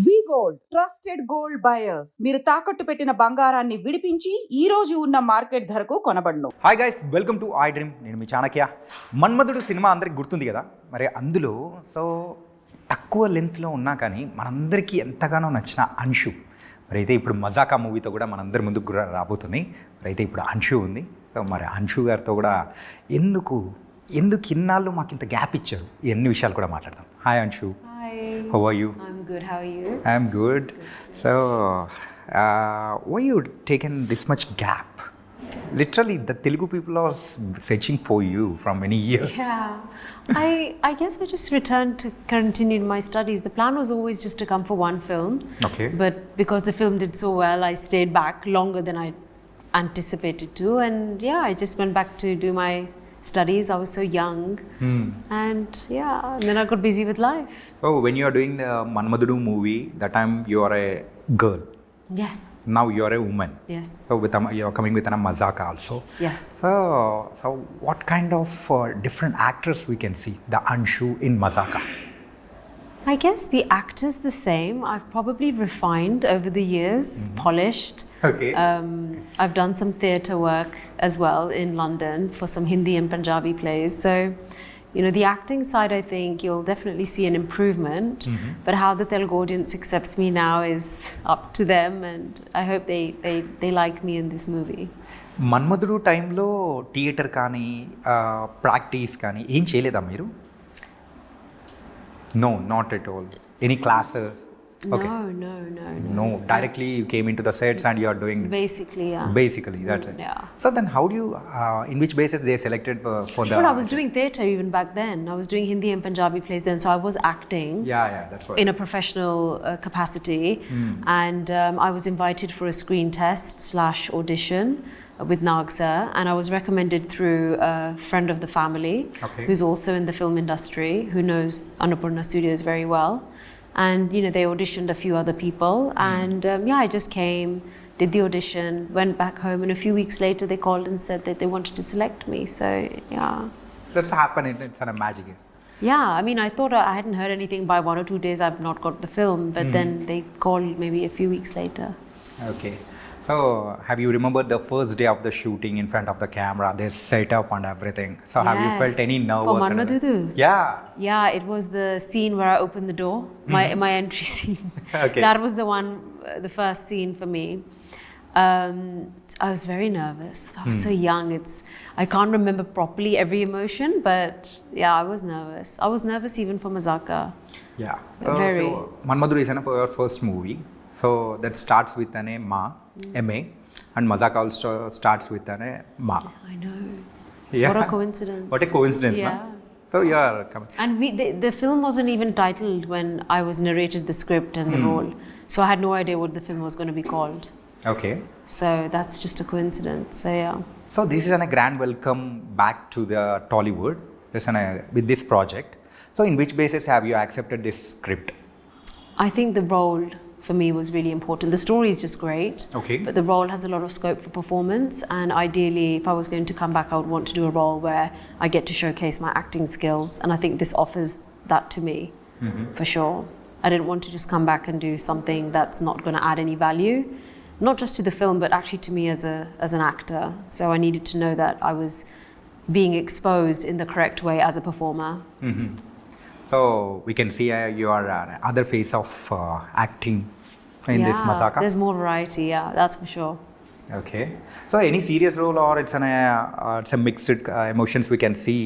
వి gold trusted gold buyers. మీరు తాకట్టు పెట్టిన బంగారాన్ని విడిపించి ఈ రోజు ఉన్న మార్కెట్ ధరకు కొనబడును. Hi guys, welcome to iDream. నేను మీ చాణక్య. మన్మధుడు సినిమా అందరికి గుర్తుంది కదా. మరి అందులో తక్కువ లెంత్లో ఉన్నా కానీ మనందరికీ ఎంతగానో నచ్చిన అంశు మరి అయితే ఇప్పుడు మజాకా మూవీతో కూడా మనందరి ముందుకు రాబోతుంది. మరి అయితే ఇప్పుడు అంశు ఉంది. మరి అంశు గారితో కూడా ఎందుకు ఇన్నాళ్ళు మాకు ఇంత గ్యాప్ ఇచ్చారు, ఎన్ని విషయాలు కూడా మాట్లాడదాం. Hi Anshu. How are you? I'm good. How are you? I'm good. So, why you taken this much gap? Literally, the Telugu people are searching for you from many years. Yeah, I guess I just returned to continue my studies. The plan was always just to come for one film. Okay. But because the film did so well, I stayed back longer than I anticipated to, and yeah, I just went back to do my studies. I was so young, and then I got busy with life. So when you are doing the Manmadhudu movie, that time you are a girl. Yes. Now you are a woman. Yes. So you are coming with a mazaka also. Yes. So what kind of different actors we can see the Anshu in mazaka? I guess the actor's the same. I've probably refined over the years, polished. Okay. I've done some theatre work as well in London for some Hindi and Punjabi plays. So, the acting side, I think you'll definitely see an improvement. But how the Telugu audience accepts me now is up to them, and I hope they like me in this movie. మన్మధుడు టైంలో theatre కానీ practice కానీ ఏం చేయలేదా మీరు? No, not at all. Any classes? Okay. No. Directly you came into the sets and you are doing. Basically, yeah. Basically, that's it. Yeah. So then, how do you? In which basis they selected for the? Well, I was doing theatre even back then. I was doing Hindi and Punjabi plays then, so I was acting. Yeah, that's right. In a professional capacity, and I was invited for a screen test / audition with Nag sir, and I was recommended through a friend of the family, who's also in the film industry, who knows Annapurna Studios very well. And they auditioned a few other people, and I just came, did the audition, went back home, and a few weeks later they called and said that they wanted to select me. So that's happened. It's a magic. Yeah, I mean, I thought I hadn't heard anything. By 1 or 2 days I've not got the film, but then they called maybe a few weeks later. Okay. So, have you remembered the first day of the shooting in front of the camera? They set up and everything. So, have you felt any nervous? For Manmadhudu? Yeah. Yeah, it was the scene where I opened the door, my entry scene. Okay. That was the one, the first scene for me. I was very nervous. I was so young. I can't remember properly every emotion, but yeah, I was nervous. I was nervous even for Mazaka. Yeah. Very. So, Manmadhudu is your first movie. So, that starts with an M.A. and Mazaka also starts with an Ma. I know. Yeah. What a coincidence. What a coincidence, yeah. No? So, you are coming. And the film wasn't even titled when I was narrated the script and the role. So, I had no idea what the film was going to be called. Okay. So, that's just a coincidence. So, yeah. So, this is a grand welcome back to the Tollywood with this project. So, in which basis have you accepted this script? I think the role for me was really important. The story is just great, okay, but the role has a lot of scope for performance, and ideally if I was going to come back I would want to do a role where I get to showcase my acting skills, and I think this offers that to me, for sure. I didn't want to just come back and do something that's not going to add any value, not just to the film but actually to me as an actor. So I needed to know that I was being exposed in the correct way as a performer. So we can see your other face of acting in this Mazaka. There's more variety, that's for sure. Okay. So any serious role or it's a mixed emotions we can see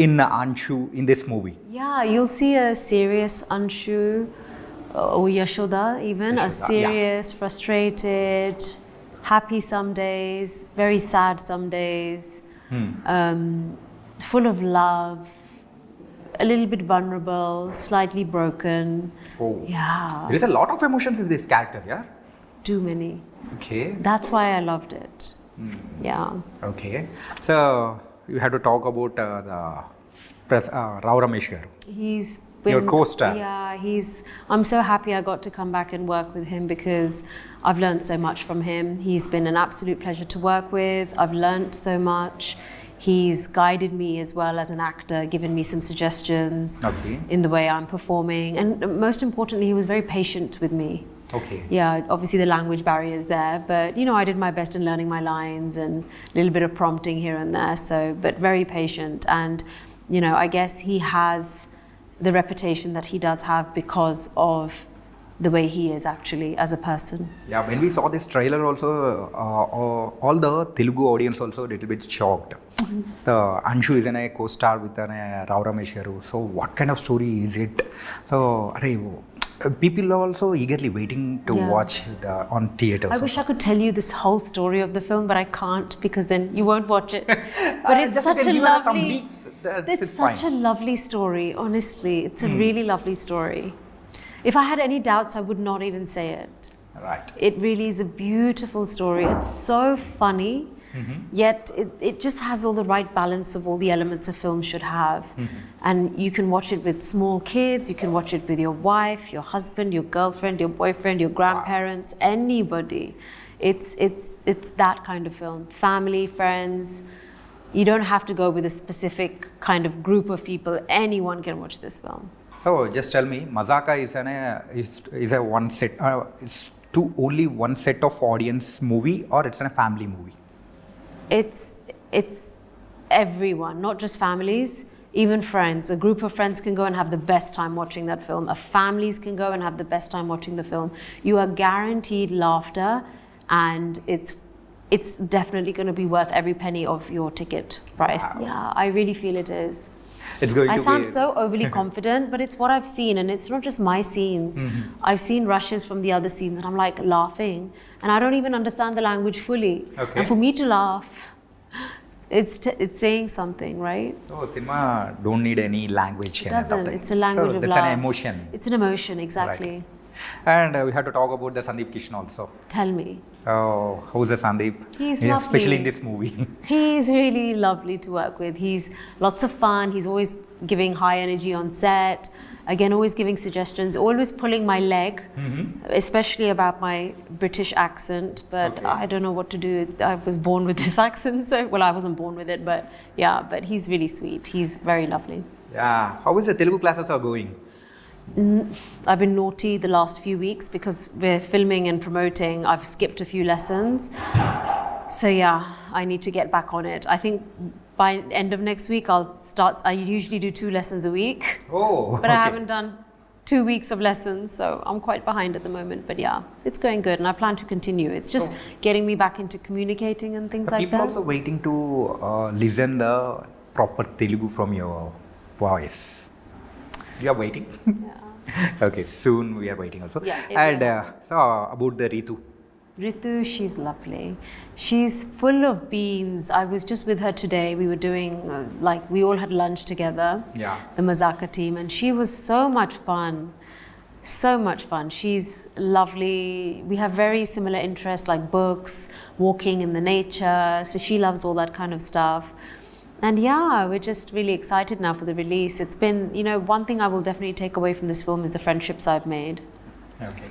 in Anshu in this movie? Yeah, you'll see a serious Anshu or Yashoda even, a serious, frustrated, happy some days, very sad some days, full of love, a little bit vulnerable, slightly broken. Oh. Yeah. There is a lot of emotions in this character, yeah? Too many. Okay. That's why I loved it. Yeah. Okay. So, you have to talk about the Rao Ramesh garu. He's been, your co-star. Yeah, I'm so happy I got to come back and work with him because I've learned so much from him. He's been an absolute pleasure to work with. I've learned so much. He's guided me as well as an actor, given me some suggestions Okay. in the way I'm performing. And most importantly, he was very patient with me. Okay. Yeah, obviously the language barrier is there, but I did my best in learning my lines and a little bit of prompting here and there. So, but very patient. And, I guess he has the reputation that he does have because of the way he is actually as a person. Yeah, when we saw this trailer also, all the Telugu audience also a little bit shocked. The Anshu is a co-star with Rao Ramesh garu. So what kind of story is it? So people are also eagerly waiting to watch on theaters. I wish I could tell you this whole story of the film, but I can't because then you won't watch it. But it's such a lovely, it's such a lovely story. Honestly, it's a really lovely story. If I had any doubts, I would not even say it. Right. It really is a beautiful story. It's so funny, yet it just has all the right balance of all the elements a film should have. And you can watch it with small kids, you can watch it with your wife, your husband, your girlfriend, your boyfriend, your grandparents, anybody. It's that kind of film. Family, friends. You don't have to go with a specific kind of group of people. Anyone can watch this film. So just tell me, Mazaka is a one set. It's only one set of audience movie, or it's a family movie? It's everyone, not just families, even friends. A group of friends can go and have the best time watching that film. Families can go and have the best time watching the film. You are guaranteed laughter, and it's definitely going to be worth every penny of your ticket price. Wow. Yeah, I really feel it is. It's going I to sound be so overly confident, but it's what I've seen, and it's not just my scenes. I've seen rushes from the other scenes, and I'm like laughing, and I don't even understand the language fully. Okay. And for me to laugh, it's saying something, right? So cinema don't need any language. It doesn't. It's a language of that's love. an emotion. It's an emotion, exactly. Right. And we have to talk about the Sandeep Kishan also. Tell me. So how's the Sandeep? He's Yeah, lovely. especially in this movie. He's really lovely to work with. He's lots of fun. He's always giving high energy on set. Again, always giving suggestions, always pulling my leg, especially about my British accent. But Okay. I don't know what to do. I was born with this accent, so I wasn't born with it. But yeah, but he's really sweet. He's very lovely. Yeah. How is the Telugu classes are going? I've been naughty the last few weeks because we're filming and promoting. I've skipped a few lessons. So yeah, I need to get back on it. I think by end of next week I'll start. I usually do 2 lessons a week. Oh, But I haven't done 2 weeks of lessons, so I'm quite behind at the moment. But yeah, it's going good, and I plan to continue. It's just getting me back into communicating and things like People that. also waiting to listen the proper Telugu from your voice. You are waiting? Yeah. Okay, soon we are waiting also. Yeah, And so about the Ritu. Ritu, she's lovely. She's full of beans. I was just with her today. We were doing, we all had lunch together, Yeah. the Mazaka team, and she was so much fun. So much fun. She's lovely. We have very similar interests like books, walking in the nature. So she loves all that kind of stuff. And yeah, we're just really excited now for the release. It's been, one thing I will definitely take away from this film is the friendships I've made. Okay.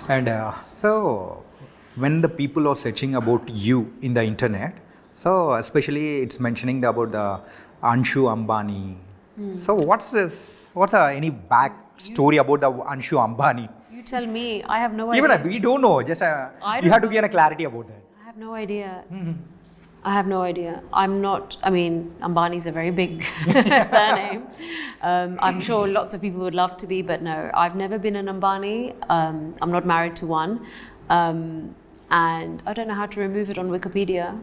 And so when the people are searching about you in the internet, so especially it's mentioning about the Anshu Ambani. So what's this? What's any back story about the Anshu Ambani? You tell me. I have no idea. Even we don't know. Just you have to get a clarity about that. I have no idea. I have no idea. Ambani is a very big surname. I'm sure lots of people would love to be, but no, I've never been an Ambani. I'm not married to one. And I don't know how to remove it on Wikipedia.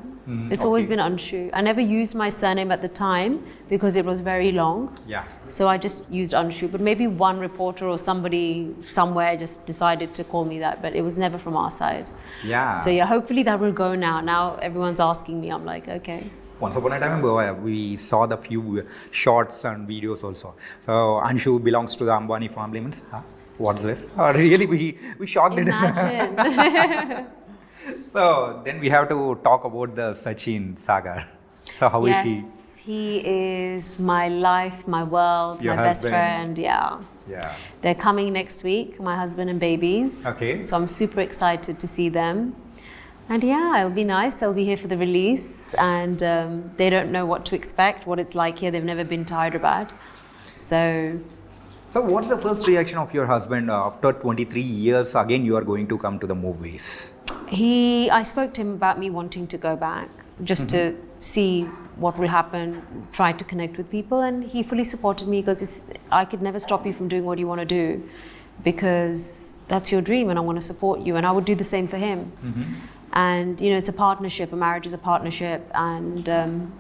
It's always been Anshu. I never used my surname at the time because it was very long. Yeah. So I just used Anshu. But maybe one reporter or somebody somewhere just decided to call me that. But it was never from our side. Yeah. So yeah, hopefully that will go now. Now everyone's asking me. I'm like, okay. Once upon a time, we saw the few shorts and videos also. So Anshu belongs to the Ambani family. Means, what's this? Really, we shocked it. Imagine. So then we have to talk about the Sachin Sagar. So how is he? Yes, he is my life, my world, Your my best husband. friend. Yeah. Yeah. They're coming next week, my husband and babies. Okay. So I'm super excited to see them. And yeah, it'll be nice. They'll be here for the release, and they don't know what to expect, what it's like here. They've never been to Hyderabad. So what's the first reaction of your husband after 23 years? Again, you are going to come to the movies. I spoke to him about me wanting to go back, just to see what will happen, try to connect with people, and he fully supported me because I could never stop you from doing what you want to do, because that's your dream and I want to support you, and I would do the same for him. And you know, it's a partnership. A marriage is a partnership, and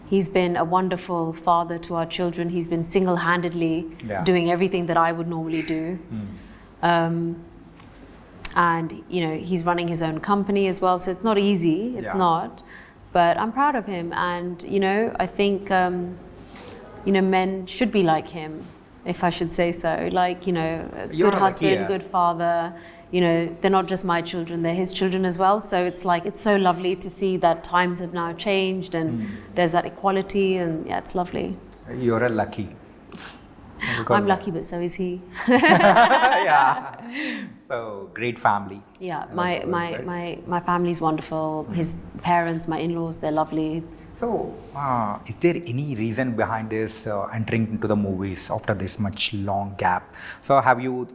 he's been a wonderful father to our children. He's been single-handedly doing everything that I would normally do. And you know, he's running his own company as well, so it's not easy. It's not, but I'm proud of him. And you know, I think you know, men should be like him, if I should say so. Like, you know, a good husband, good father. You know, they're not just my children, they're his children as well. So it's like, it's so lovely to see that times have now changed and there's that equality, and yeah, it's lovely. You're a lucky. I'm lucky, but so is he. Yeah. So great family. Yeah, my family's wonderful. His parents, my in-laws, they're lovely. So, is there any reason behind this entering into the movies after this much long gap? So, have you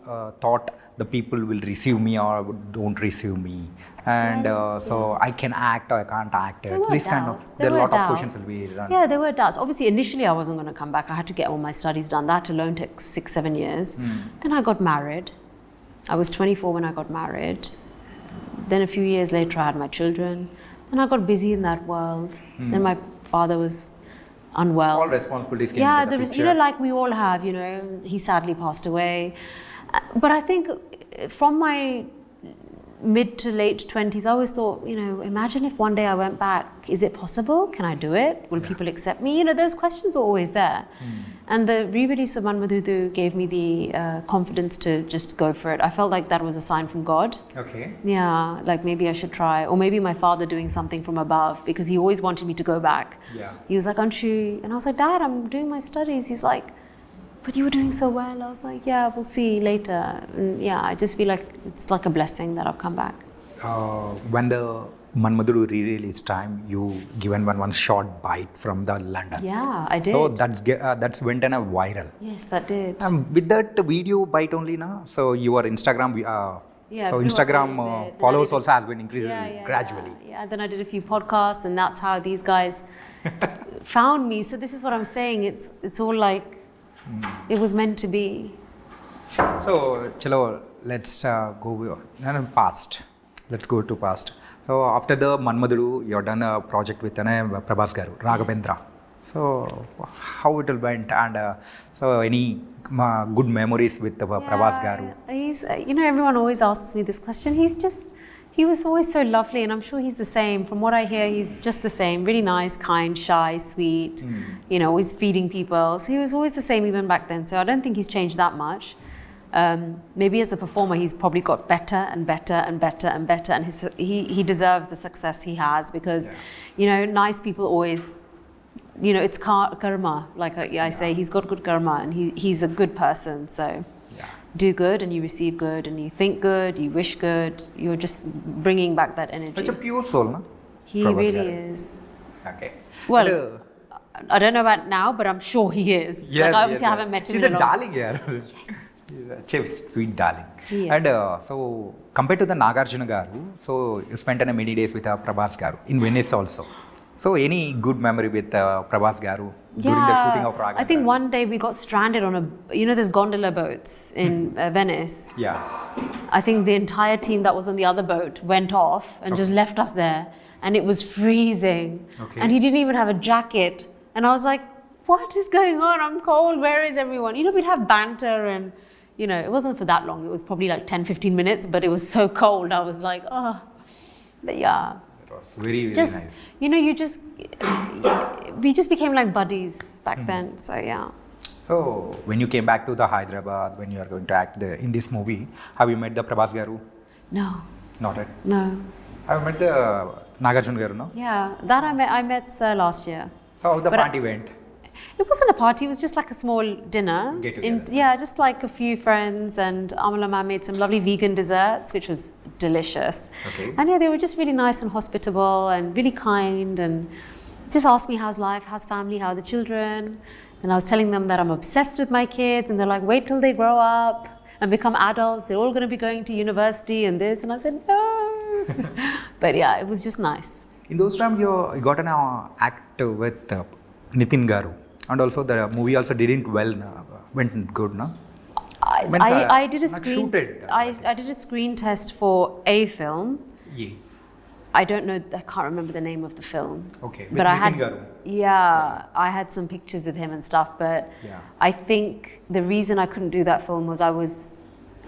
thought the people will receive me or don't receive me? And so, I can act or I can't act. It's this kind of, there are a lot of questions will be run. Yeah, there were doubts. Obviously, initially I wasn't going to come back. I had to get all my studies done. That alone took 6-7 years. Then I got married. I was 24 when I got married. Then a few years later, I had my children. And I got busy in that world. Then my father was unwell. All responsibilities came into the picture. You know, like we all have, you know, he sadly passed away. But I think from my mid to late 20s, I always thought, you know, imagine if one day I went back, is it possible? Can I do it? Will people accept me? You know, those questions were always there. And the re-release of Manmadhudu gave me the confidence to just go for it. I felt like that was a sign from God. Okay. Yeah, like maybe I should try. Or maybe my father doing something from above, because he always wanted me to go back. Yeah. He was like, Anshu, and I was like, Dad, I'm doing my studies. He's like, but you were doing so well. I was like, yeah, we'll see later. And yeah, I just feel like it's like a blessing that I've come back. When the Manmadhudu re-release time, you given one short bite from the London. Yeah, I did. So that's went on a viral. Yes, that did. With that video bite only now, so your Instagram, so Instagram followers also has been increasing gradually. Yeah, then I did a few podcasts, and that's how these guys found me. So this is what I'm saying. It's all like it was meant to be. So, chalo, let's go past. Let's go to past. So after the Manmadhudu, you've done a project with Prabhas Garu, Raghavendra. So how it went, and so any good memories with Prabhas Garu? He's, you know, everyone always asks me this question. He was always so lovely, and I'm sure he's the same. From what I hear, he's just the same. Really nice, kind, shy, sweet, you know, always feeding people. So he was always the same even back then. So I don't think he's changed that much. Maybe as a performer, he's probably got better and better and better and better, and he deserves the success he has, because, you know, nice people always, you know, it's karma. Like I say, he's got good karma, and he's a good person. So do good, and you receive good, and you think good, you wish good. You're just bringing back that energy. Such a pure soul, no? He Prabhas really Garu. is. Okay. Well, I don't know about now, but I'm sure he is. Yes, like, obviously, I haven't met him She's in a a long. darling here. Yes. Sweet darling. Yes. And so compared to the Nagarjuna Garu, so you spent many days with Prabhas Garu in Venice also. So any good memory with Prabhas Garu during the shooting of Raghavendra? I think one day we got stranded on there's gondola boats in Venice. Yeah. I think the entire team that was on the other boat went off and just left us there, and it was freezing. Okay. And he didn't even have a jacket, and I was like, what is going on? I'm cold. Where is everyone? You know, we'd have banter, and you know, it wasn't for that long. It was probably like 10-15 minutes, but it was so cold. I was like, oh, but yeah. It was very Just, nice. you know, we just became like buddies back then. So yeah. So when you came back to the Hyderabad, when you are going to act in this movie, have you met the Prabhas Garu? No. Not yet. No. Have you met the Nagarjuna Garu, no? Yeah, that I met Sir last year. So how the party went? It wasn't a party, it was just like a small dinner. Get together. Yeah, just like a few friends, and Amala ma'am made some lovely vegan desserts, which was delicious. Okay. And yeah, they were just really nice and hospitable and really kind, and just asked me how's life, how's family, how are the children. And I was telling them that I'm obsessed with my kids, and they're like, wait till they grow up and become adults, they're all going to be going to university and this. And I said, no. But yeah, it was just nice. In those times, you got an act with Nitin Garu, and also the movie also didn't went good, no? I did a not screen. shooted. I did a screen test for a film. Yeah. I don't know. I can't remember the name of the film. Okay. But I had. Nitin Garu. Yeah, I had some pictures with him and stuff. But Yeah. I think the reason I couldn't do that film was I was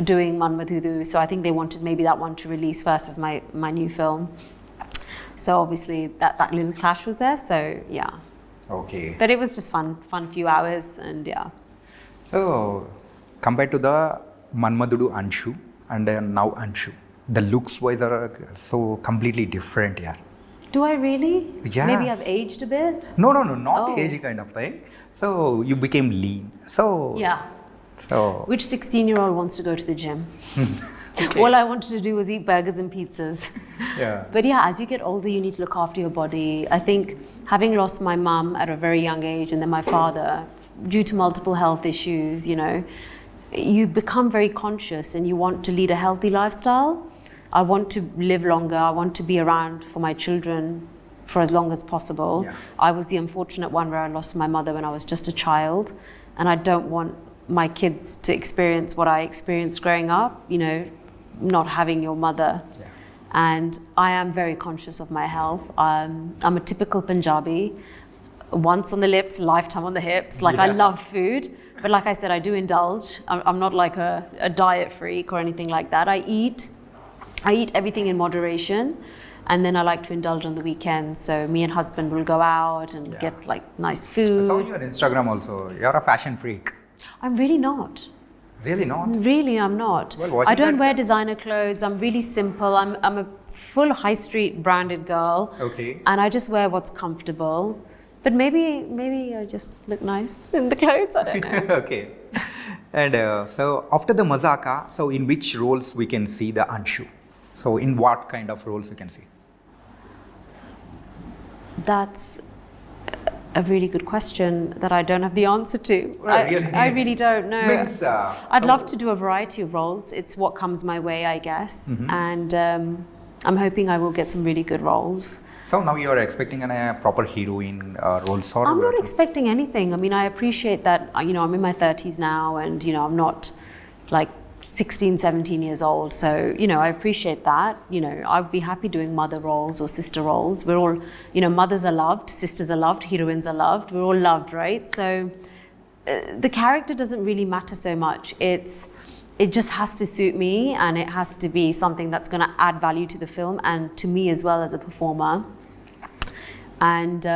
doing Manmadhudu, so I think they wanted maybe that one to release first as my new film. So obviously that little clash was there. So yeah. Okay. But it was just fun few hours, and yeah. So, compared to the Manmadhudu Anshu and then now Anshu, the looks wise are so completely different, yeah. Do I really? Yes. Maybe I've aged a bit. No, not Oh. age kind of thing. So you became lean. So Yeah. So Which 16-year-old wants to go to the gym? okay. All I wanted to do was eat burgers and pizzas. Yeah. But yeah, as you get older, you need to look after your body. I think having lost my mum at a very young age and then my father, due to multiple health issues, you become very conscious and you want to lead a healthy lifestyle. I want to live longer. I want to be around for my children for as long as possible. Yeah. I was the unfortunate one where I lost my mother when I was just a child, and I don't want my kids to experience what I experienced growing up, not having your mother. Yeah. And I am very conscious of my health. I'm a typical Punjabi, once on the lips, lifetime on the hips. Like I Yeah. love food, but like I said, I do indulge. I'm not like a diet freak or anything like that. I eat everything in moderation, and then I like to indulge on the weekends. So me and husband will go out and Yeah. get like nice I saw food. on your Instagram also. You're a fashion freak. I'm really not. Really not? Really, I'm not. Well, watching I don't that- wear designer clothes. I'm really simple. I'm a full high street branded girl. Okay. And I just wear what's comfortable. But maybe I just look nice in the clothes. I don't know. Okay. And so after the Mazaka, so in which roles we can see the Anshu? So in what kind of roles we can see? That's a really good question that I don't have the answer to. Well, really? I really don't know. Means, I'd love to do a variety of roles. It's what comes my way, I guess. Mm-hmm. And I'm hoping I will get some really good roles. So now you are expecting a proper heroine role sort of? I'm not expecting anything. I mean, I appreciate that, I'm in my 30s now, and, I'm not like 16, 17 years old. So, I appreciate that. I'd be happy doing mother roles or sister roles. We're all, mothers are loved, sisters are loved, heroines are loved. We're all loved, right? So the character doesn't really matter so much. It just has to suit me, and it has to be something that's going to add value to the film and to me as well as a performer. And